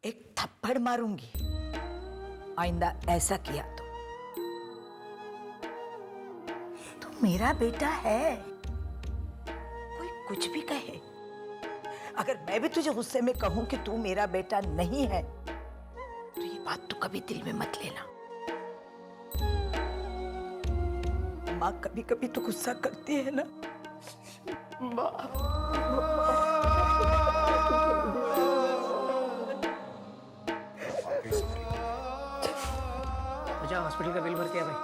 एक थप्पड़ मारूंगी आइंदा ऐसा किया तो मेरा बेटा है, कोई कुछ भी कहे। अगर मैं भी तुझे गुस्से में कहूं कि तू मेरा बेटा नहीं है तो ये बात तू कभी दिल में मत लेना। माँ कभी कभी तो गुस्सा करती है ना। माँ अच्छा, हॉस्पिटल का बिल भर के आ भाई।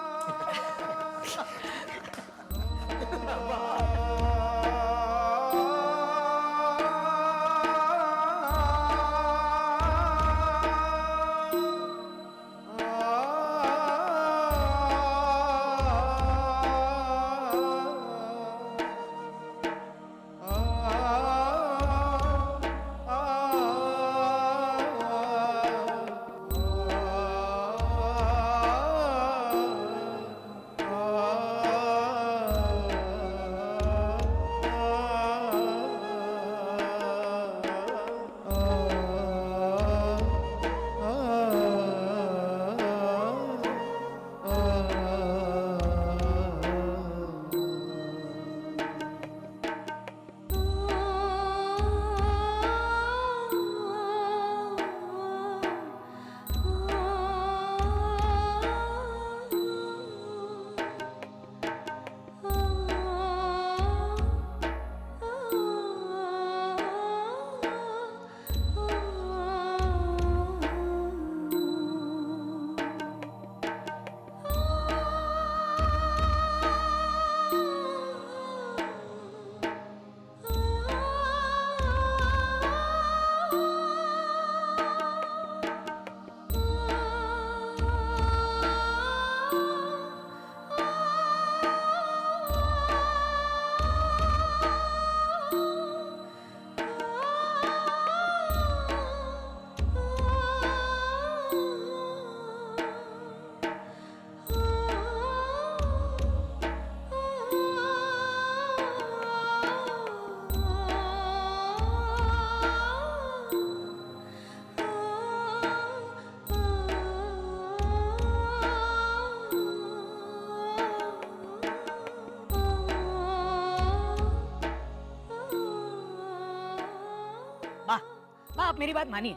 माँ आप मेरी बात मानिए।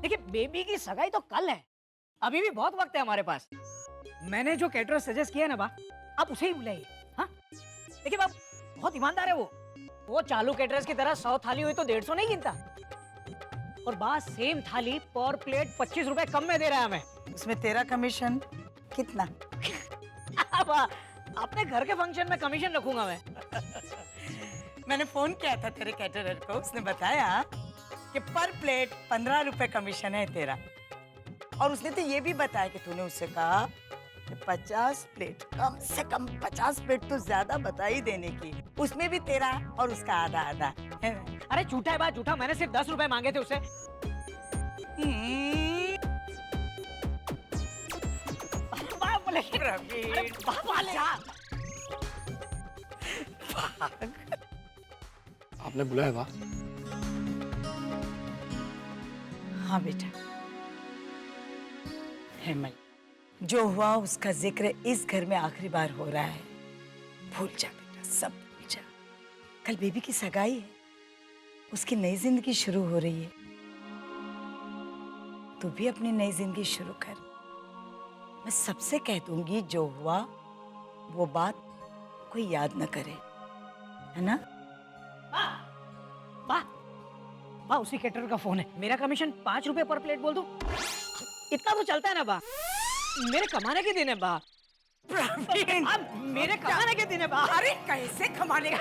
देखिए बेबी की सगाई तो कल है, अभी भी बहुत वक्त है हमारे पास। मैंने जो कैटरर सजेस्ट किया है ना बा, आप उसे ही बुलाइए। हाँ देखिए बाप बहुत ईमानदार है वो चालू कैटरर्स की तरह 100 थाली हुई तो 150 नहीं गिनता। और बात सेम थाली पर प्लेट 25 रुपए कम में दे रहा है हमें। उसमें तेरा कमीशन कितना? अपने घर के फंक्शन में कमीशन रखूंगा मैं। मैंने फोन किया था तेरे कैटरर को, उसने बताया कि पर प्लेट 15 रुपए कमीशन है तेरा। और उसने तो ये भी बताया कि तूने उससे कहा कि 50 प्लेट, कम से कम 50 प्लेट तो ज्यादा बता ही देने की, उसमें भी तेरा और उसका आधा आधा है। अरे झूठा है बात झूठा, मैंने सिर्फ 10 रुपए मांगे थे उससे। आपने बुलाया वाह? हाँ बेटा, हेमल जो हुआ उसका जिक्र इस घर में आखिरी बार हो रहा है। भूल जा बेटा, सब भूल जा। कल बेबी की सगाई है, उसकी नई जिंदगी शुरू हो रही है। तू भी अपनी नई जिंदगी शुरू कर। मैं सबसे कह दूंगी जो हुआ वो बात कोई याद न करे, है ना? वाह वाह, उसी कैटरर का फोन है। मेरा कमीशन 5 रुपए पर प्लेट बोल दूं? इतना तो चलता है ना बा, मेरे कमाने के दिन है बा। मेरे कमाने के दिन है बा। अरे कैसे कमाने के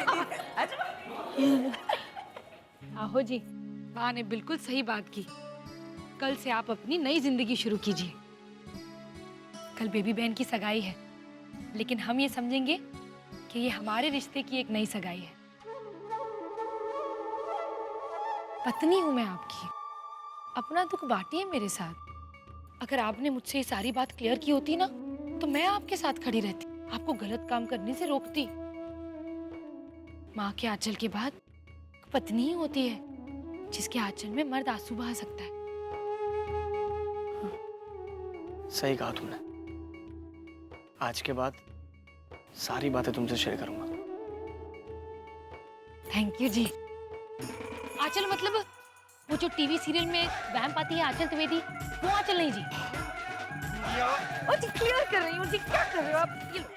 दिन? आहो जी, बा ने बिल्कुल सही बात की। कल से आप अपनी नई जिंदगी शुरू कीजिए। कल बेबी बहन की सगाई है, लेकिन हम ये समझेंगे कि ये हमारे रिश्ते की एक नई सगाई है। पत्नी हूं मैं आपकी, अपना दुख बांटिए मेरे साथ। अगर आपने मुझसे ये सारी बात क्लियर की होती ना, तो मैं आपके साथ खड़ी रहती, आपको गलत काम करने से रोकती। माँ के आंचल के बाद पत्नी ही होती है जिसके आंचल में मर्द आंसू बहा सकता है। सही कहा तुमने। आज के बाद सारी बातें तुमसे शेयर करूंगा। थैंक यू जी। आंचल मतलब वो जो टीवी सीरियल में वैम्प आती है आंचल त्रिवेदी, वो आंचल नहीं जी। ओ जी क्लियर कर रही हूँ जी, क्या कर रहे हो आप? ये लो।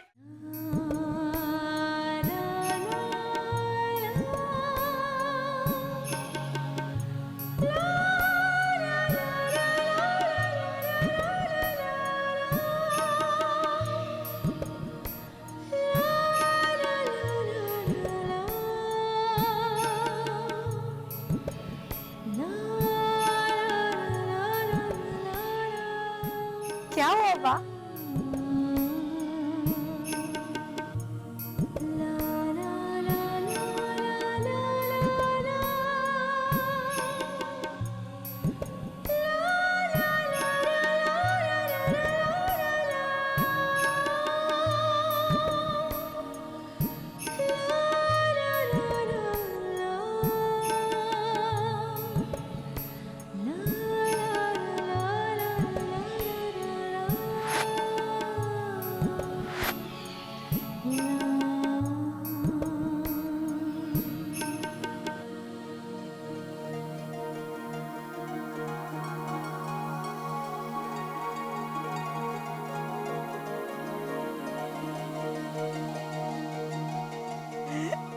क्या हुआ बा?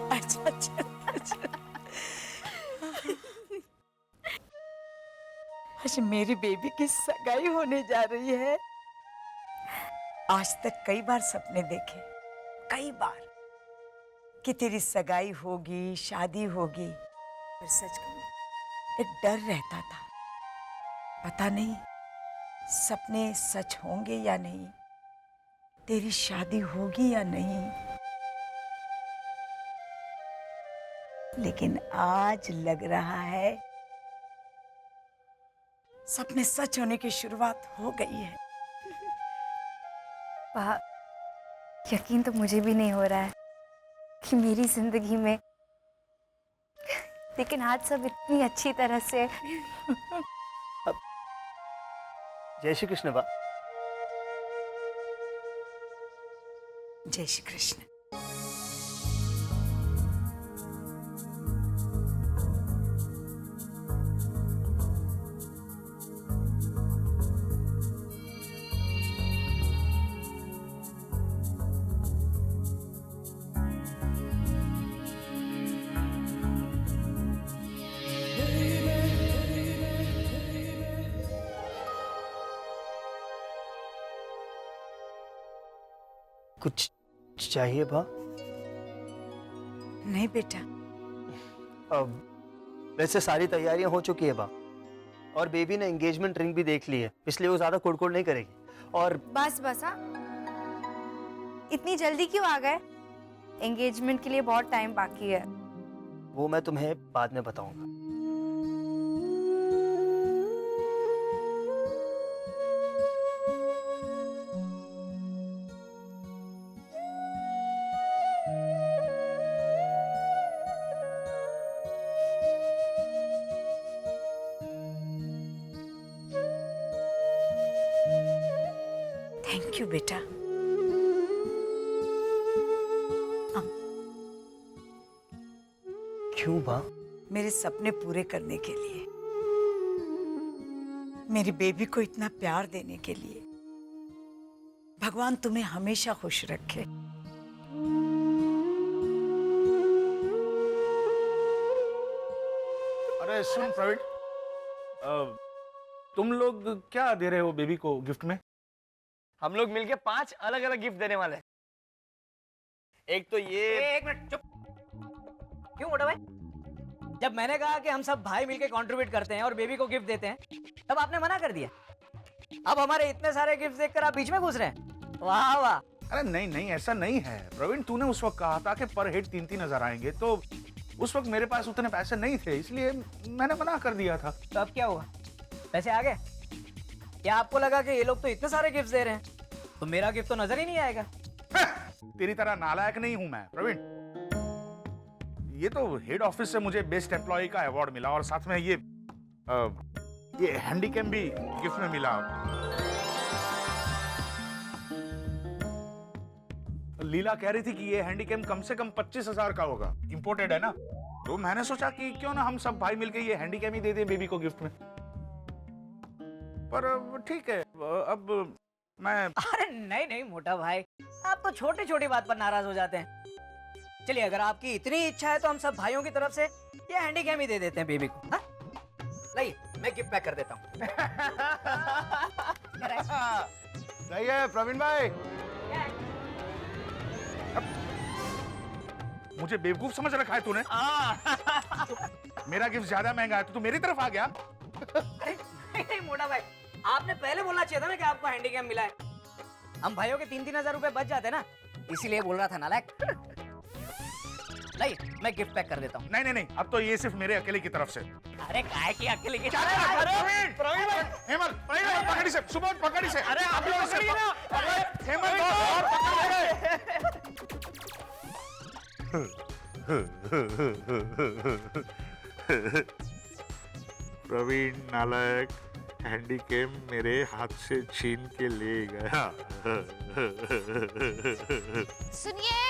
अच्छा अच्छा अच्छा। आज मेरी बेबी की सगाई होने जा रही है। आज तक कई बार सपने देखे, कई बार, कि तेरी सगाई होगी, शादी होगी। पर सच कहूं, एक डर रहता था। पता नहीं सपने सच होंगे या नहीं, तेरी शादी होगी या नहीं। लेकिन आज लग रहा है सपने सच होने की शुरुआत हो गई है। बा, यकीन तो मुझे भी नहीं हो रहा है कि मेरी जिंदगी में, लेकिन आज सब इतनी अच्छी तरह से। जय श्री कृष्ण बा। जय श्री कृष्ण। कुछ चाहिए बा? नहीं बेटा। वैसे सारी तैयारियां हो चुकी है बा, और बेबी ने एंगेजमेंट रिंग भी देख ली है, इसलिए वो ज्यादा कुड़कुड़ नहीं करेगी। और बस बस हाँ, इतनी जल्दी क्यों आ गए? एंगेजमेंट के लिए बहुत टाइम बाकी है। वो मैं तुम्हें बाद में बताऊंगा। थैंक यू बेटा। क्यों बा? मेरे सपने पूरे करने के लिए, मेरी बेबी को इतना प्यार देने के लिए। भगवान तुम्हें हमेशा खुश रखे। अरे सुन प्रवीण, तुम लोग क्या दे रहे हो बेबी को गिफ्ट में? हम लोग मिलके 5 अलग अलग गिफ्ट देने वाले हैं। एक तो ये। एक मिनट चुप। क्यों मोटा भाई? जब मैंने कहा कि हम सब भाई मिलके कंट्रीब्यूट करते हैं और बेबी को गिफ्ट देते हैं, तब आपने मना कर दिया। अब हमारे इतने सारे गिफ्ट देखकर आप बीच में घुस रहे हैं। वाह वाह। अरे नहीं नहीं, ऐसा नहीं है प्रवीण। तूने उस वक्त कहा था कि पर हेड 3-3 हजार आएंगे, तो उस वक्त मेरे पास उतने पैसे नहीं थे, इसलिए मैंने मना कर दिया था। तो अब क्या हुआ? पैसे आ गए? क्या आपको लगा कि ये लोग तो इतने सारे गिफ्ट दे रहे हैं, तो मेरा गिफ्ट तो नजर ही नहीं आएगा? तेरी तरह नालायक नहीं हूं मैं प्रवीण। ये तो हेड ऑफिस से मुझे बेस्ट एम्प्लॉय का अवार्ड मिला, और साथ में ये हैंडीकैम भी गिफ्ट में मिला। लीला कह रही थी कि ये हैंडीकैम कम से कम 25,000 का होगा, इंपोर्टेड है ना। तो मैंने सोचा कि क्यों ना हम सब भाई मिलके ये हैंडीकैम ही दे दें बेबी को गिफ्ट में। पर ठीक है, अब मैं अरे नहीं नहीं मोटा भाई, आप तो छोटी छोटी बात पर नाराज हो जाते हैं। चलिए, अगर आपकी इतनी इच्छा है तो हम सब भाइयों की तरफ से ये हैंडीकैम ही दे देते हैं बेबी को। हाँ? लाइए, मैं गिफ्ट पैक कर देता हूँ। सही है प्रवीण भाई। मुझे बेवकूफ समझ रखा है तूने? मेरा गिफ्ट ज्यादा महंगा है तो तू मेरी तरफ आ गया। अरे नहीं नहीं मोटा भाई, आपने पहले बोलना चाहिए था ना कि आपको हैंडीकैम मिला है। हम भाइयों के 3-3 हजार रुपए बच जाते ना, इसीलिए बोल रहा था नालायक। नहीं, मैं गिफ्ट पैक कर देता हूँ। नहीं नहीं नहीं, अब तो ये सिर्फ मेरे अकेले की तरफ से। अरे काय की अकेले की? प्रवीण भाई, हेमल पकड़ी से, सुबोध पकड़ी से। अरे आप लोग से हेमल और पकड़ ले। प्रवीण नालायक हैंडीकैम मेरे हाथ से छीन के ले गया। सुनिए,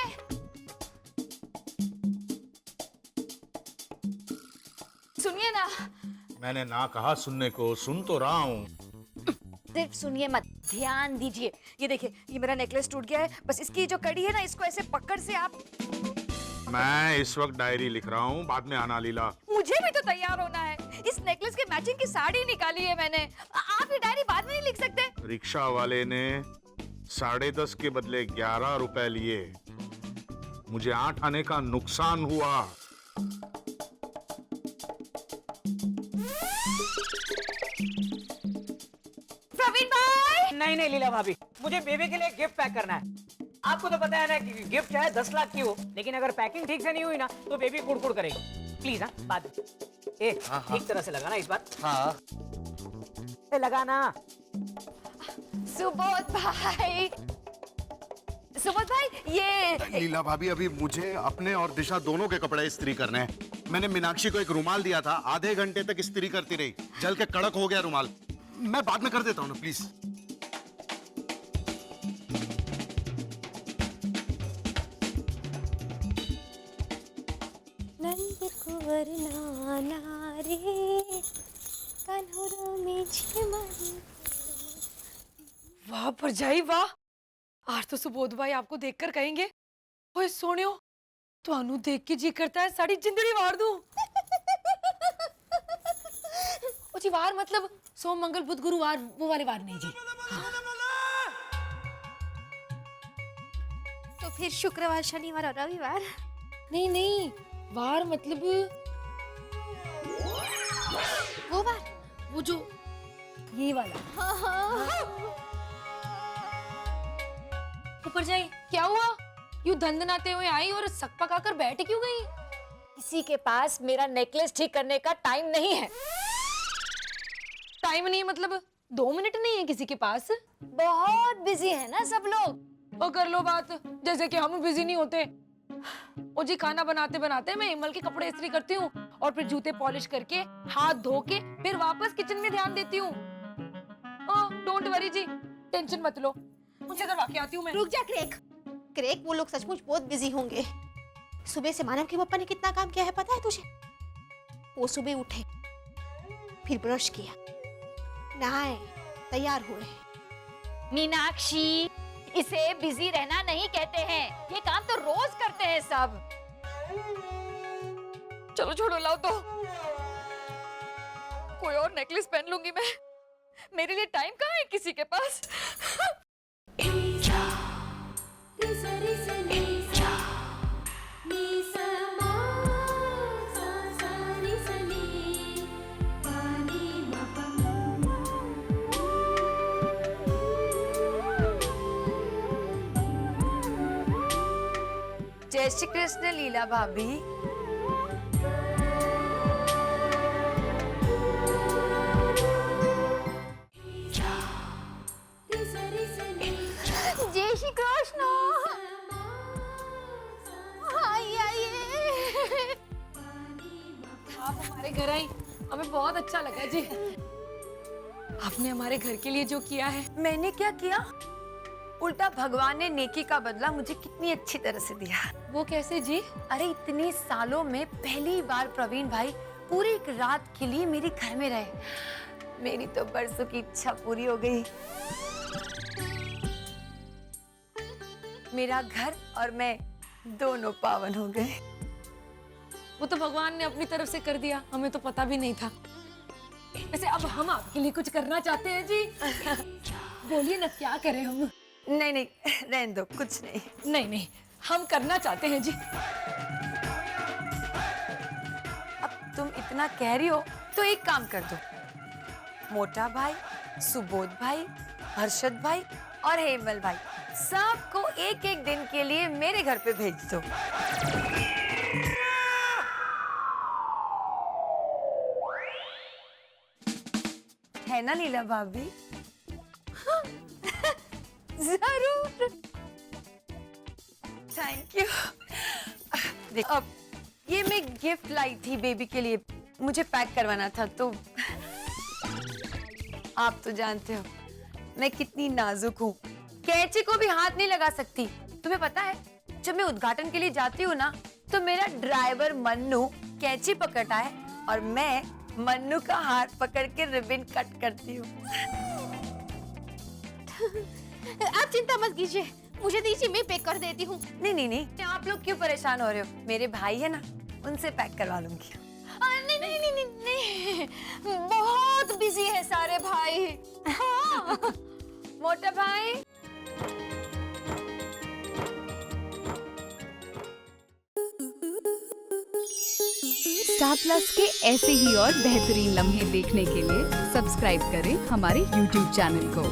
सुनिए ना। मैंने ना कहा सुनने को, सुन तो रहा हूँ। सिर्फ सुनिए मत, ध्यान दीजिए। ये देखिए, ये मेरा नेकलेस टूट गया है। बस इसकी जो कड़ी है ना, इसको ऐसे पकड़ से आप। मैं इस वक्त डायरी लिख रहा हूँ, बाद में आना लीला। मुझे भी तो तैयार होना है। इस नेकलेस के मैचिंग की साड़ी निकाली है मैंने। आप ये डायरी बाद में नहीं लिख सकते? रिक्शा वाले ने 10.5 के बदले 11 रुपए लिए। मुझे 8 आने का नुकसान हुआ। प्रवीण भाई! नहीं नहीं लीला भाभी, मुझे बेबी के लिए गिफ्ट पैक करना है। आपको तो पता है ना कि गिफ्ट चाहे 10 लाख की हो, लेकिन अगर पैकिंग ठीक से नहीं हुई ना तो बेबी कुड़कुड़ करेगी। प्लीज हाँ, बाद में। ठीक तरह से लगाना इस बार। हाँ लगाना। सुबोध भाई, सुबोध भाई, ये लीला भाभी, अभी मुझे अपने और दिशा दोनों के कपड़े इस्त्री करने हैं। मैंने मीनाक्षी को एक रुमाल दिया था, आधे घंटे तक इस्त्री करती रही, जल के कड़क हो गया रुमाल। मैं बाद में कर देता हूँ ना, प्लीज। नंद कुंवर नाना रे कन्हरो में झिमरी। वाह भरजाई वाह, आज तो सुबोध भाई आपको देखकर कहेंगे, ओए सोनियो, ਤੁਹਾਨੂੰ देख के जी करता है साड़ी जिंदड़ी वार दूं। ओ जी वार मतलब सोम मंगल बुध गुरुवार, वो वाले वार नहीं जी। तो फिर शुक्रवार, शनिवार और रविवार। नहीं नहीं, वार मतलब वो बार। वो जो ये वाला। ऊपर जाए, क्या हुआ? यूं धंधनाते हुए आई और सक पकाकर बैठ क्यों गई? किसी के पास मेरा नेकलेस ठीक करने का टाइम नहीं है। टाइम नहीं मतलब 2 मिनट नहीं है किसी के पास? बहुत बिजी है ना सब लोग। वो कर लो बात जैसे कि हम बिजी नहीं होते। ओ जी, खाना बनाते बनाते मैं इमल के कपड़े इस्त्री करती हूँ और फिर जूते पॉलिश करके हाथ धो के फिर वापस किचन में ध्यान देती हूँ। डोंट वरी जी, टेंशन मत लो, मुझे करवा के आती हूँ मैं। रुक जा क्रेक। क्रेक, वो लोग सचमुच बहुत बिजी होंगे। सुबह से मानव के पापा ने कितना काम किया है पता है तुझे? वो सुबह उठे, फिर ब्रश किया, नहाए, तैयार हुए। मीनाक्षी, इसे बिजी रहना नहीं कहते हैं, ये काम तो रोज करते हैं सब। चलो छोड़ो, लाओ तो कोई और नेकलेस पहन लूंगी मैं। मेरे लिए टाइम कहाँ है किसी के पास? जय श्री कृष्ण लीला भाभी। जय श्री कृष्ण। आइए। आप हमारे घर आई, हमें बहुत अच्छा लगा जी। आपने हमारे घर के लिए जो किया है। मैंने क्या किया? उल्टा भगवान ने नेकी का बदला मुझे कितनी अच्छी तरह से दिया। वो कैसे जी? अरे इतने सालों में पहली बार प्रवीण भाई पूरी एक रात के लिए मेरे घर में रहे। मेरी तो बरसों की इच्छा पूरी हो गई। मेरा घर और मैं दोनों पावन हो गए। वो तो भगवान ने अपनी तरफ से कर दिया, हमें तो पता भी नहीं था। वैसे अब हम आपके लिए कुछ करना चाहते हैं जी। बोलिए ना, क्या करें हम? नहीं नहीं, रहने दो, कुछ नहीं। नहीं नहीं, हम करना चाहते हैं जी। अब तुम इतना कह रही हो तो एक काम कर दो, मोटा भाई, सुबोध भाई, हर्षद भाई और हेमल भाई सबको एक एक दिन के लिए मेरे घर पे भेज दो। है ना लीला भाभी? जरूर। Thank you. अब ये मैं गिफ्ट लाई थी बेबी के लिए, मुझे पैक करवाना था, तो आप तो जानते हो मैं कितनी नाजुक हूँ, कैंची को भी हाथ नहीं लगा सकती। तुम्हें पता है, जब मैं उद्घाटन के लिए जाती हूँ ना, तो मेरा ड्राइवर मन्नू कैंची पकड़ता है और मैं मन्नू का हाथ पकड़ के रिबन कट करती हूँ। आप चिंता मत कीजिए, मुझे दीजिए, मैं पैक कर देती हूँ। नहीं नहीं नहीं, आप लोग क्यों परेशान हो रहे हो? मेरे भाई है ना, उनसे पैक करवा लूंगी। नहीं नहीं नहीं नहीं नहीं, बहुत बिजी है सारे भाई। हाँ। मोटा भाई, स्टार प्लस के ऐसे ही और बेहतरीन लम्हे देखने के लिए सब्सक्राइब करें हमारे YouTube चैनल को।